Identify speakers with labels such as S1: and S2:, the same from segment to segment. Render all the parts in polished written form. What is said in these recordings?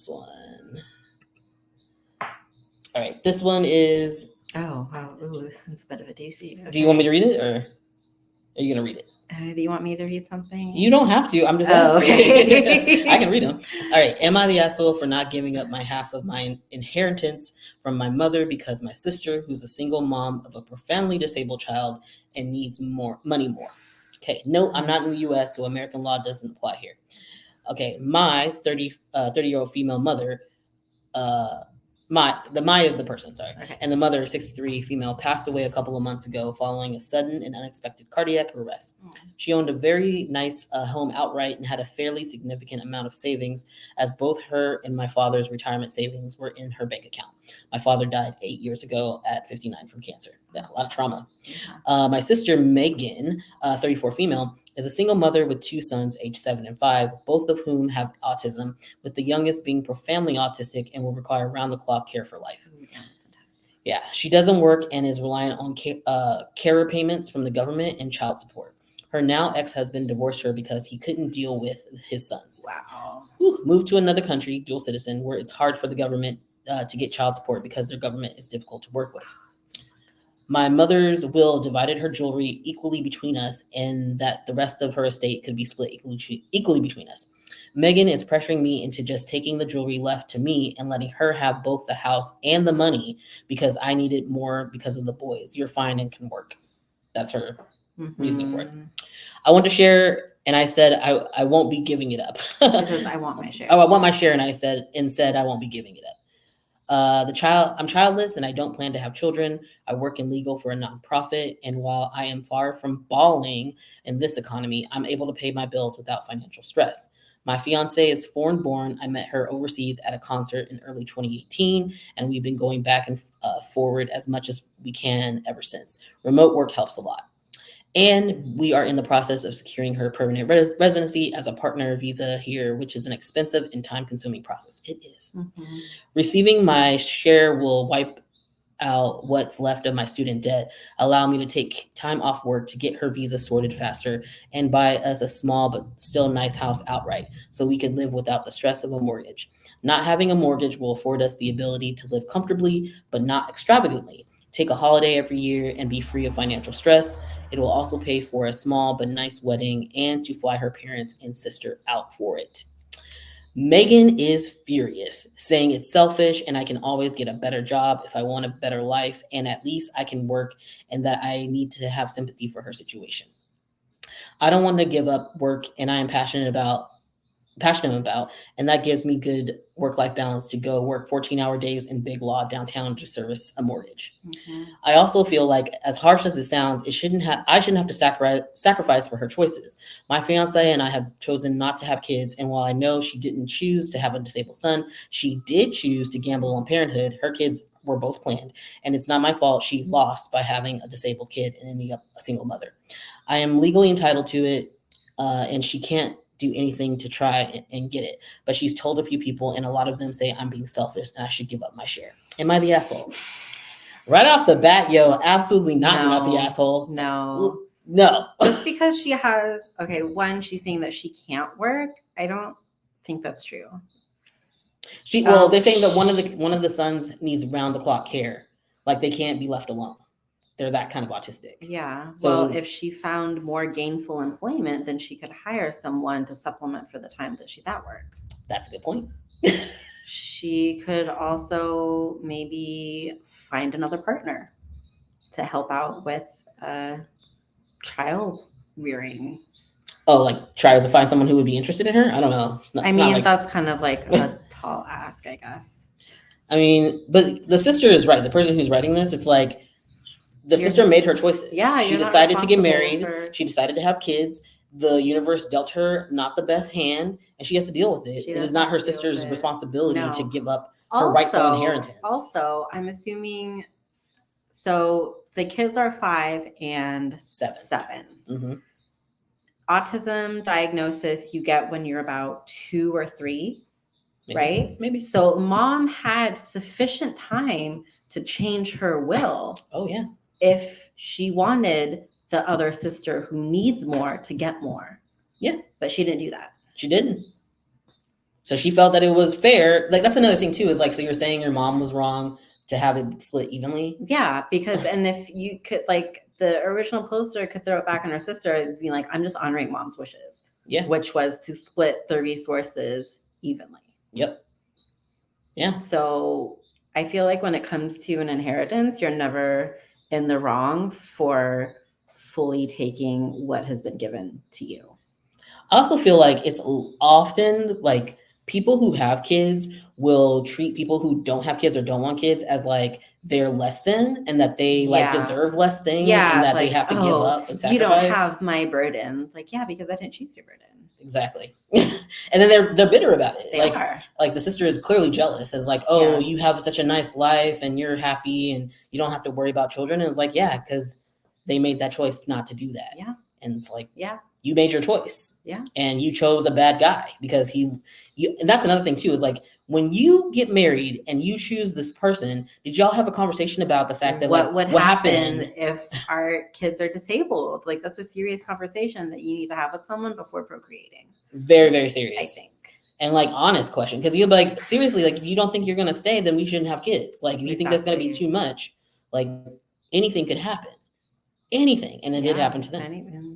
S1: this one. All right, this one is.
S2: Oh, wow. Ooh, this one's a bit of a doozy. Okay.
S1: Do you want me to read it, or are you gonna read it?
S2: Do you want me to read something?
S1: You don't have to. I'm just asking.
S2: Okay.
S1: I can read them. All right. Am I the asshole for not giving up my half of my inheritance from my mother because my sister, who's a single mom of a profoundly disabled child and needs more money more? Okay. No, I'm not in the U.S., so American law doesn't apply here. Okay. My 30-year-old female mother, Maya is the person, sorry.
S2: Okay.
S1: And the mother, 63, female, passed away a couple of months ago following a sudden and unexpected cardiac arrest. She owned a very nice home outright and had a fairly significant amount of savings, as both her and my father's retirement savings were in her bank account. My father died 8 years ago at 59 from cancer. Yeah, a lot of trauma. My sister, Megan, 34, female, is a single mother with two sons, aged 7 and 5, both of whom have autism, with the youngest being profoundly autistic and will require round-the-clock care for life. Yeah, she doesn't work and is reliant on carer payments from the government and child support. Her now ex-husband divorced her because he couldn't deal with his sons.
S2: Wow.
S1: Moved to another country, dual citizen, where it's hard for the government to get child support because their government is difficult to work with. My mother's will divided her jewelry equally between us, and that the rest of her estate could be split equally between us. Megan is pressuring me into just taking the jewelry left to me and letting her have both the house and the money because I need it more because of the boys. You're fine and can work. That's her reasoning for it. I want to share, and I said I won't be giving it up.
S2: Because I want my share.
S1: Oh, I want my share, and I said I won't be giving it up. I'm childless and I don't plan to have children. I work in legal for a nonprofit, and while I am far from balling in this economy, I'm able to pay my bills without financial stress. My fiance is foreign born. I met her overseas at a concert in early 2018, and we've been going back and forward as much as we can ever since. Remote work helps a lot. And we are in the process of securing her permanent residency as a partner visa here, which is an expensive and time-consuming process. It is. Mm-hmm. Receiving my share will wipe out what's left of my student debt, allow me to take time off work to get her visa sorted faster, and buy us a small but still nice house outright so we could live without the stress of a mortgage. Not having a mortgage will afford us the ability to live comfortably, but not extravagantly. Take a holiday every year and be free of financial stress. It will also pay for a small but nice wedding and to fly her parents and sister out for it. Megan is furious, saying it's selfish and I can always get a better job if I want a better life, and at least I can work, and that I need to have sympathy for her situation. I don't want to give up work, and I am passionate about, and that gives me good work-life balance to go work 14-hour days in Big Law downtown to service a mortgage. Mm-hmm. I also feel like, as harsh as it sounds, I shouldn't have to sacrifice for her choices. My fiance and I have chosen not to have kids, and while I know she didn't choose to have a disabled son, she did choose to gamble on parenthood. Her kids were both planned, and it's not my fault she lost by having a disabled kid and ending up a single mother. I am legally entitled to it, and she can't do anything to try and get it. But she's told a few people, and a lot of them say I'm being selfish and I should give up my share. Am I the asshole? Right off the bat, yo, absolutely not. You're not the asshole.
S2: No. Just because she has, one, she's saying that she can't work. I don't think that's true.
S1: They're saying that one of the sons needs round-the-clock care. Like, they can't be left alone. They're that kind of autistic.
S2: Yeah. So if she found more gainful employment, then she could hire someone to supplement for the time that she's at work.
S1: That's a good point.
S2: She could also maybe find another partner to help out with child rearing.
S1: Oh, like try to find someone who would be interested in her? I don't know.
S2: That's kind of like a tall ask, I guess.
S1: I mean, but the sister is right. The person who's writing this, it's like, the sister made her choices.
S2: Yeah,
S1: she decided to get married. She decided to have kids. The universe dealt her not the best hand, and she has to deal with it. It is not her sister's responsibility to give up her rightful inheritance.
S2: Also, I'm assuming, so the kids are 5 and 7. Mm-hmm. Autism diagnosis you get when you're about 2 or 3, right?
S1: Maybe.
S2: So mom had sufficient time to change her will.
S1: Oh, yeah.
S2: If she wanted the other sister who needs more to get more.
S1: Yeah.
S2: But she didn't do that.
S1: She didn't. So she felt that it was fair. Like, that's another thing too, is like, so you're saying your mom was wrong to have it split evenly?
S2: Yeah, because, and if you could, like, the original poster could throw it back on her sister and be like, I'm just honoring mom's wishes.
S1: Yeah.
S2: Which was to split the resources evenly.
S1: Yep. Yeah.
S2: So I feel like when it comes to an inheritance, you're never in the wrong for fully taking what has been given to you.
S1: I also feel like it's often like people who have kids will treat people who don't have kids or don't want kids as like they're less than, and that they like deserve less things, and that
S2: like,
S1: they have to give up and sacrifice.
S2: You don't have my burden. It's like, yeah, because I didn't choose your burden.
S1: Exactly. And then they're bitter about it.
S2: They are.
S1: Like the sister is clearly jealous, as like, oh, you have such a nice life and you're happy and you don't have to worry about children. And it's like, yeah, because they made that choice not to do that.
S2: Yeah.
S1: And it's like,
S2: yeah,
S1: you made your choice.
S2: Yeah.
S1: And you chose a bad guy because and that's another thing too, is like, when you get married and you choose this person, did y'all have a conversation about the fact that
S2: what would happen if our kids are disabled? Like, that's a serious conversation that you need to have with someone before procreating.
S1: Very, very serious,
S2: I think.
S1: And like honest question, because you're like, seriously, like if you don't think you're gonna stay, then we shouldn't have kids. Like if you think that's gonna be too much, like anything could happen, anything, and it did happen to them.
S2: And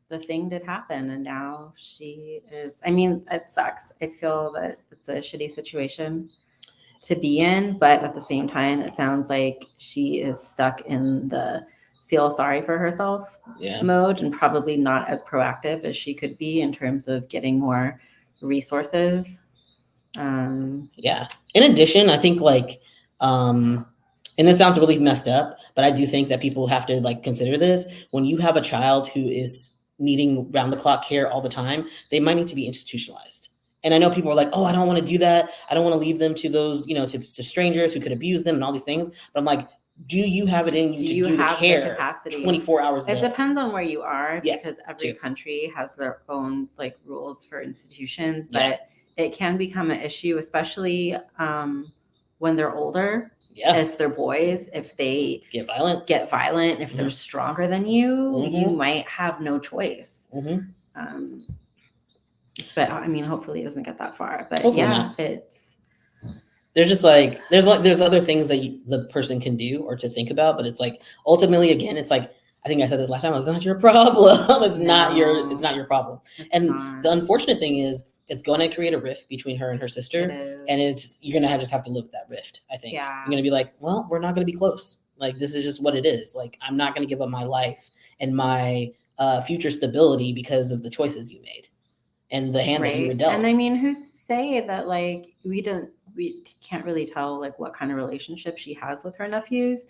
S2: the thing did happen, and now she is. I mean, it sucks. I feel that it's a shitty situation to be in, but at the same time, it sounds like she is stuck in the feel sorry for herself mode, and probably not as proactive as she could be in terms of getting more resources.
S1: Yeah. In addition, I think like, and this sounds really messed up, but I do think that people have to like consider this. When you have a child who is needing round the clock care all the time, they might need to be institutionalized. And I know people are like, oh, I don't want to do that. I don't want to leave them to those, to strangers who could abuse them and all these things. But I'm like, do you have it in you to do the care capacity 24 hours a day?
S2: It depends on where you are, because every country has their own like rules for institutions, but it can become an issue, especially when they're older. If they're boys, if they get violent, if they're stronger than you, you might have no choice. But I mean, hopefully it doesn't get that far. But
S1: there's just like there's other things that the person can do or to think about, but it's like ultimately, again, it's like, I think I said this last time, it's not your problem. It's not your problem. The unfortunate thing is, it's going to create a rift between her and her sister, and you're going to just have to live with that rift. I think you're going to be like, well, we're not going to be close. Like, this is just what it is. Like, I'm not going to give up my life and my future stability because of the choices you made and the hand that you were dealt.
S2: And I mean, who's to say that like we can't really tell like what kind of relationship she has with her nephews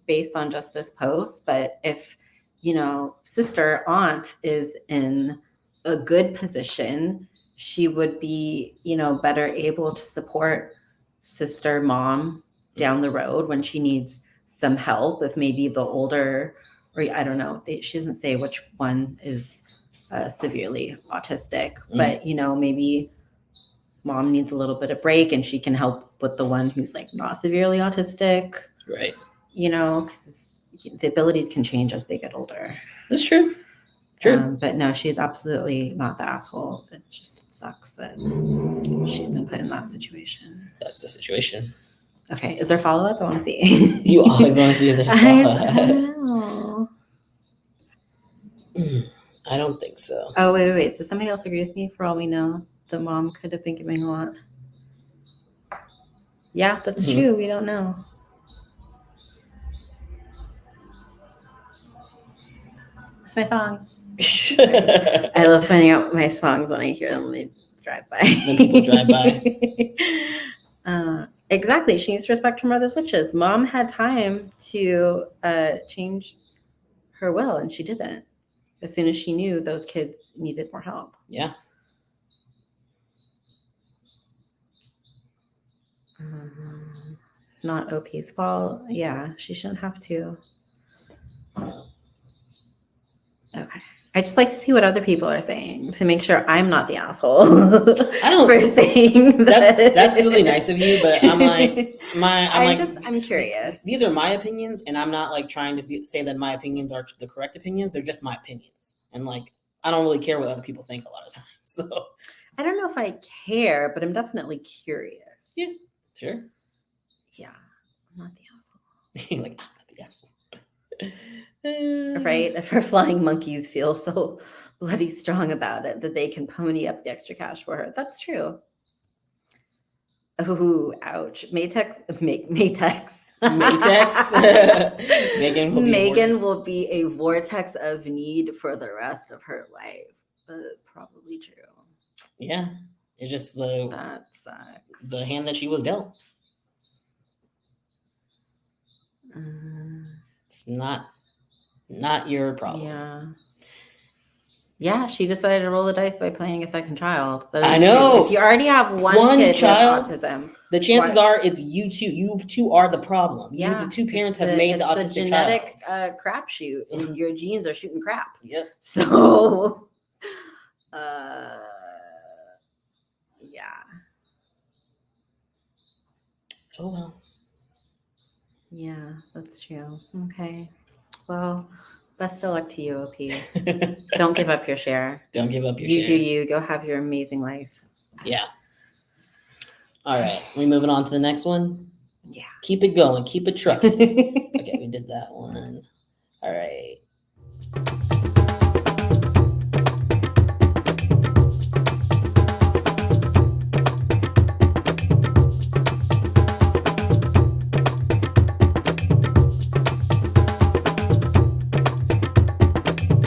S2: based on just this post. But if sister aunt is in a good position, she would be, better able to support sister mom down the road when she needs some help. If maybe the older, or I don't know, she doesn't say which one is severely autistic, but maybe mom needs a little bit of break and she can help with the one who's like not severely autistic.
S1: Right.
S2: Because the abilities can change as they get older.
S1: That's true. True.
S2: But no, she's absolutely not the asshole. It just sucks that she's been put in that situation.
S1: That's the situation.
S2: Okay. Is there follow-up? I want to see.
S1: You always want to see if there's follow-up.
S2: I know.
S1: I don't think so.
S2: Oh, wait. So somebody else agree with me? For all we know, the mom could have been giving a lot. Yeah, that's true. We don't know. That's my song. I love finding out my songs when I hear them when they drive by.
S1: When people drive
S2: by. Exactly. She needs to respect her mother's wishes. Mom had time to change her will, and she didn't. As soon as she knew those kids needed more help.
S1: Yeah.
S2: Not OP's fault. Yeah, she shouldn't have to. Okay. I just like to see what other people are saying to make sure I'm not the asshole.
S1: I don't
S2: for saying that.
S1: That's really nice of you, but I'm like
S2: I'm curious.
S1: These are my opinions, and I'm not like trying to say that my opinions are the correct opinions. They're just my opinions, and like I don't really care what other people think a lot of times. So
S2: I don't know if I care, but I'm definitely curious.
S1: Yeah, sure.
S2: Yeah, I'm not the asshole.
S1: Like, I'm not the asshole.
S2: Right? If her flying monkeys feel so bloody strong about it that they can pony up the extra cash for her. That's true. Ooh, ouch. Matex. Megan will be a vortex of need for the rest of her life. That's probably true.
S1: Yeah. It's just
S2: that sucks.
S1: The hand that she was dealt. It's not your problem.
S2: Yeah, she decided to roll the dice by playing a second child.
S1: I know.
S2: True. If you already have one kid child with autism,
S1: the chances are it's you two. You two are the problem.
S2: Yeah,
S1: the two parents have made the autistic
S2: genetic crapshoot, and your genes are shooting crap.
S1: Yep.
S2: So, yeah.
S1: Oh well.
S2: Yeah, that's true. Okay. Well, best of luck to you, OP. Don't give up your share.
S1: Don't give up your
S2: share.
S1: You do
S2: you. Go have your amazing life.
S1: Yeah. All right. We moving on to the next one?
S2: Yeah.
S1: Keep it going. Keep it trucking. Okay, we did that one. All right.